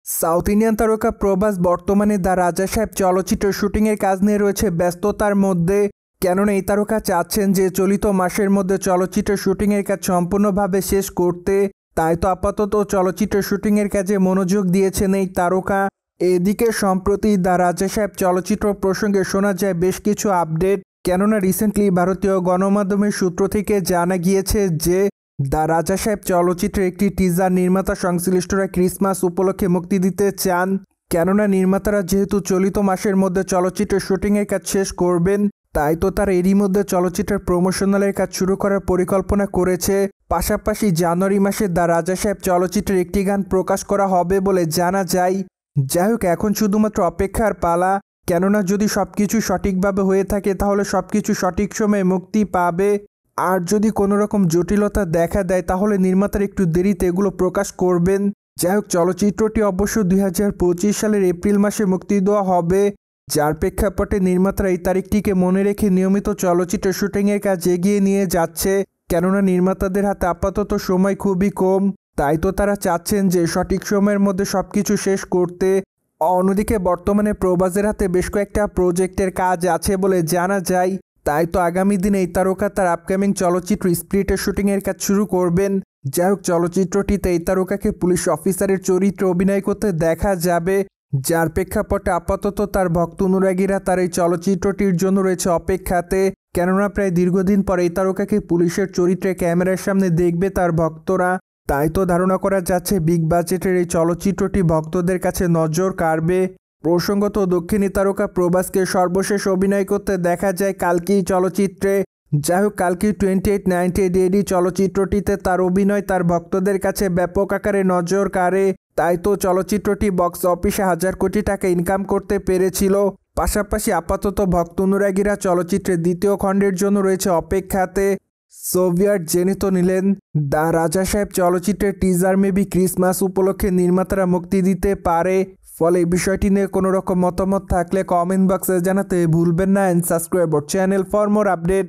South Indian তারকা প্রভাস বর্তমানে the রাজা সাহেব চলচ্চিত্রের শুটিংয়ের কাজ নিয়ে রয়েছে ব্যস্ততার মধ্যে। কেননা এই তারকা চাচ্ছেন যে চলিত মাসের মধ্যে চলচ্চিত্রের শুটিংয়ের কাজ সম্পূর্ণভাবে শেষ করতে। তাই তো আপাতত চলচ্চিত্রের শুটিংয়ের কাজে মনোযোগ দিয়েছেন এই তারকা। এদিকে সম্প্রতি দ্য রাজা সাহেব চলচ্চিত্র প্রসঙ্গে শোনা যায় বেশ কিছু আপডেট। কেননা রিসেন্টলি ভারতীয় গণমাধ্যমের সূত্র থেকে জানা গিয়েছে যে দ্য রাজা সাহেব চলচ্চিত্রের একটি টিজার নির্মাতা সংশ্লিষ্টরা ক্রিসমাস উপলক্ষে মুক্তি দিতে চান। কেননা নির্মাতারা যেহেতু চলিত মাসের মধ্যে চলচ্চিত্রের শুটিংয়ের কাজ শেষ করবেন, তাই তো তারা এরই মধ্যে চলচ্চিত্রের প্রমোশনালের কাজ শুরু করার পরিকল্পনা করেছে। পাশাপাশি জানুয়ারি মাসে দ্য রাজা সাহেব চলচ্চিত্রের একটি গান প্রকাশ করা হবে বলে জানা যায়। যাই হোক, এখন শুধুমাত্র অপেক্ষার পালা। কেননা যদি সবকিছু সঠিকভাবে হয়ে থাকে তাহলে সবকিছু সঠিক সময়ে মুক্তি পাবে। আর যদি কোনো রকম জটিলতা দেখা দেয় তাহলে নির্মাতারা একটু দেরিতে এগুলো প্রকাশ করবেন। যাই হোক, চলচ্চিত্রটি অবশ্য 2025 সালের এপ্রিল মাসে মুক্তি দেওয়া হবে, যার প্রেক্ষাপটে নির্মাতারা এই তারিখটিকে মনে রেখে নিয়মিত চলচ্চিত্র শুটিংয়ের কাজ এগিয়ে নিয়ে যাচ্ছে। কেননা নির্মাতাদের হাতে আপাতত সময় খুবই কম, তাই তো তারা চাচ্ছেন যে সঠিক সময়ের মধ্যে সবকিছু শেষ করতে। অন্যদিকে বর্তমানে প্রভাসের হাতে বেশ কয়েকটা প্রজেক্টের কাজ আছে বলে জানা যায়। তাই তো আগামী দিনে এই তারকা তার আপকামিং চলচ্চিত্র স্পিরিটের শুটিংয়ের কাজ শুরু করবেন। যাই হোক, চলচ্চিত্রটিতে এই তারকাকে পুলিশ অফিসারের চরিত্রে অভিনয় করতে দেখা যাবে, যার প্রেক্ষাপটে আপাতত তার ভক্ত অনুরাগীরা তার এই চলচ্চিত্রটির জন্য রয়েছে অপেক্ষাতে। কেননা প্রায় দীর্ঘদিন পর এই তারকাকে পুলিশের চরিত্রে ক্যামেরার সামনে দেখবে তার ভক্তরা। তাই তো ধারণা করা যাচ্ছে বিগ বাজেটের এই চলচ্চিত্রটি ভক্তদের কাছে নজর কাড়বে। প্রসঙ্গত, দক্ষিণী তারকা প্রভাসকে সর্বশেষ অভিনয় করতে দেখা যায় কালকি চলচ্চিত্রে। যাই হোক, কালকি 2898 AD চলচ্চিত্রটিতে তার অভিনয় তার ভক্তদের কাছে ব্যাপক আকারে নজর কাড়ে। তাই তো চলচ্চিত্রটি বক্স অফিসে 1000 কোটি টাকা ইনকাম করতে পেরেছিল। পাশাপাশি আপাতত ভক্ত অনুরাগীরা চলচ্চিত্রের দ্বিতীয় খণ্ডের জন্য রয়েছে অপেক্ষাতে। সোভিয়েট জেনে তো নিলেন দ্য রাজা সাহেব চলচ্চিত্রের টিজার মেবি ক্রিসমাস উপলক্ষে নির্মাতারা মুক্তি দিতে পারে। ফলে এই বিষয়টি নিয়ে কোনো রকম মতামত থাকলে কমেন্ট বক্সে জানাতে ভুলবেন না। And subscribe our channel for more update.